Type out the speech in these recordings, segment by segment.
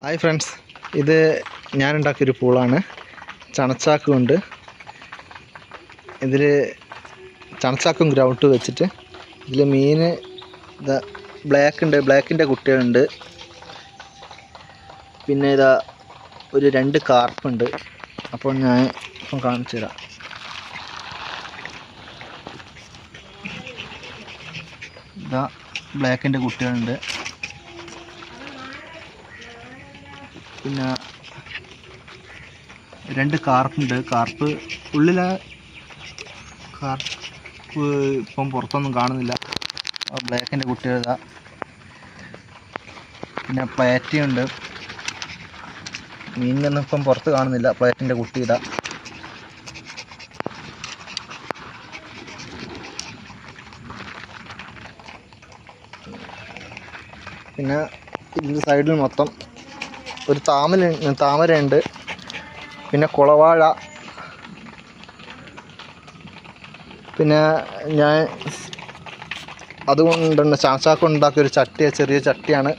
Hi friends, ഇത് ഞാനുണ്ടാക്കിയൊരു പൂളാണ്. ചണച്ചാക്ക് കൊണ്ട് ഇതിൽ ചണച്ചാക്കും ഗ്രൗണ്ട് വെച്ചിട്ട് ഇതിൽ മീൻ ഇതാ ബ്ലാക്കിൻ്റെ കുട്ടികളുണ്ട്. പിന്നെ ഇതാ ഒരു 2 കാർപ്പുണ്ട്. അപ്പോൾ ഞാൻ ഇപ്പം കാണിച്ചു തരാം. ഇതാ ബ്ലാക്കിൻ്റെ കുട്ടികളുണ്ട്. പിന്നെ 2 കാർപ്പുണ്ട്. കാർപ്പ് ഉള്ളിലെ കാർപ്പ് ഇപ്പം പുറത്തൊന്നും കാണുന്നില്ല. ബ്ലാക്കിൻ്റെ കുട്ടികൾ. പിന്നെ പ്ലേറ്റുണ്ട്. മീനിനൊന്നും ഇപ്പം പുറത്ത് കാണുന്നില്ല. പ്ലേറ്റിൻ്റെ കുട്ടി ഇതാ. പിന്നെ ഇതിൻ്റെ സൈഡിൽ മൊത്തം ഒരു താമരയുണ്ട്. പിന്നെ കുളവാഴ. പിന്നെ ഞാൻ അതുകൊണ്ടുണ്ട് ചാച്ചാക്ക് ഉണ്ടാക്കിയൊരു ചെറിയ ചട്ടിയാണ്.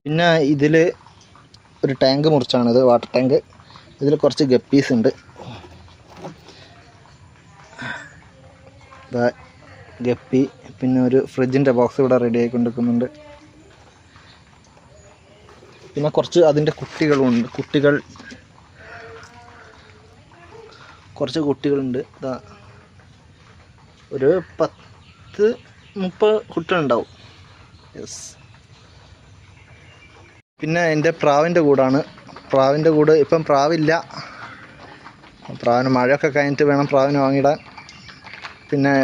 പിന്നെ ഇതിൽ ഒരു ടാങ്ക് മുറിച്ചാണിത്, വാട്ടർ ടാങ്ക്. ഇതിൽ കുറച്ച് ഗപ്പീസ് ഉണ്ട്. ഗപ്പി. പിന്നെ ഒരു ഫ്രിഡ്ജിൻ്റെ ബോക്സ് ഇവിടെ റെഡി ആയിക്കൊണ്ടിരിക്കുന്നുണ്ട്. പിന്നെ കുറച്ച് അതിൻ്റെ കുട്ടികളുണ്ട്. കുറച്ച് കുട്ടികളുണ്ട്. ഒരു 10-30 കുട്ടികളുണ്ടാവും. യെസ്. പിന്നെ എൻ്റെ പ്രാവിൻ്റെ കൂടാണ്. പ്രാവിൻ്റെ കൂട് ഇപ്പം പ്രാവില്ല. പ്രാവിന് മഴയൊക്കെ കഴിഞ്ഞിട്ട് വേണം പ്രാവിന് വാങ്ങിയിടാൻ. പിന്നെ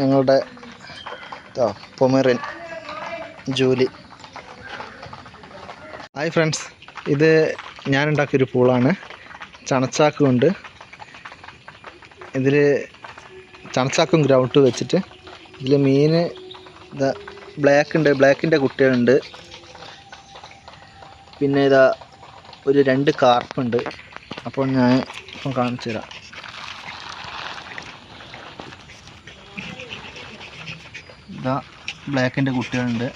ഞങ്ങളുടെ പൊമേറിയൻ ജൂലി. ഹായ് ഫ്രണ്ട്സ്, ഇത് ഞാനുണ്ടാക്കിയൊരു പൂളാണ്. ചണച്ചാക്ക് കൊണ്ട് ഇതിൽ ചണച്ചാക്കും ഗ്രൗണ്ട് വെച്ചിട്ട് ഇതിൽ മീൻ ബ്ലാക്കിൻ്റെ കുട്ടികളുണ്ട്. പിന്നെ ഇതാ ഒരു 2 കാർപ്പുണ്ട്. അപ്പോൾ ഞാൻ ഇപ്പം കാണിച്ചു തരാം. ഇതാ ബ്ലാക്കിൻ്റെ കുട്ടികളുണ്ട്.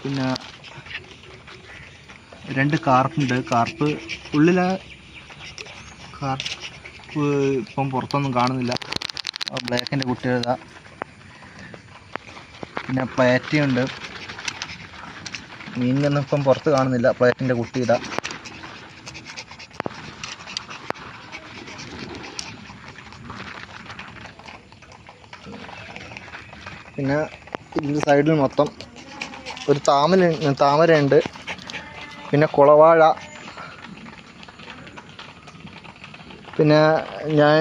പിന്നെ 2 കാർപ്പുണ്ട്. കാർപ്പ് ഉള്ളിലെ കാർപ്പ് ഇപ്പം പുറത്തൊന്നും കാണുന്നില്ല. ബ്ലാക്കിൻ്റെ കുട്ടികൾ. പിന്നെ പ്ലേറ്റുണ്ട്. മീനിനൊന്നും ഇപ്പം പുറത്ത് കാണുന്നില്ല. പ്ലേറ്റിൻ്റെ കുട്ടി ഇതാ. പിന്നെ ഇതിൻ്റെ സൈഡിൽ മൊത്തം ഒരു താമരയുണ്ട്. പിന്നെ കുളവാഴ. പിന്നെ ഞാൻ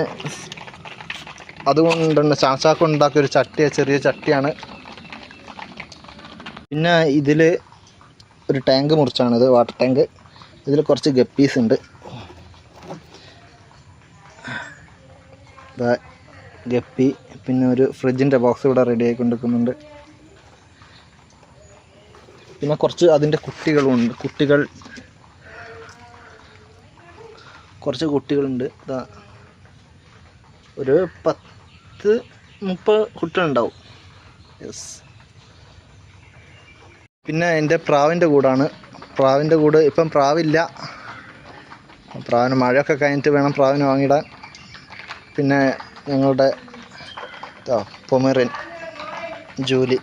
അതുകൊണ്ടുണ്ട് ചാച്ചാക്ക് ഉണ്ടാക്കിയൊരു ചെറിയ ചട്ടിയാണ്. പിന്നെ ഇതിൽ ഒരു ടാങ്ക് മുറിച്ചാണിത്, വാട്ടർ ടാങ്ക്. ഇതിൽ കുറച്ച് ഗപ്പീസ് ഉണ്ട്. ഗപ്പി. പിന്നെ ഒരു ഫ്രിഡ്ജിൻ്റെ ബോക്സ് ഇവിടെ റെഡി ആയിക്കൊണ്ടിരിക്കുന്നുണ്ട്. പിന്നെ കുറച്ച് അതിൻ്റെ കുട്ടികളുണ്ട്. കുറച്ച് കുട്ടികളുണ്ട്. ഒരു 10-30 കുട്ടികളുണ്ടാവും. യെസ്. പിന്നെ എൻ്റെ പ്രാവിൻ്റെ കൂടാണ്. പ്രാവിൻ്റെ കൂട് ഇപ്പം പ്രാവില്ല. പ്രാവിന് മഴയൊക്കെ കഴിഞ്ഞിട്ട് വേണം പ്രാവിന് വാങ്ങിയിടാൻ. പിന്നെ ഞങ്ങളുടെ പൊമേറിയൻ ജൂലി.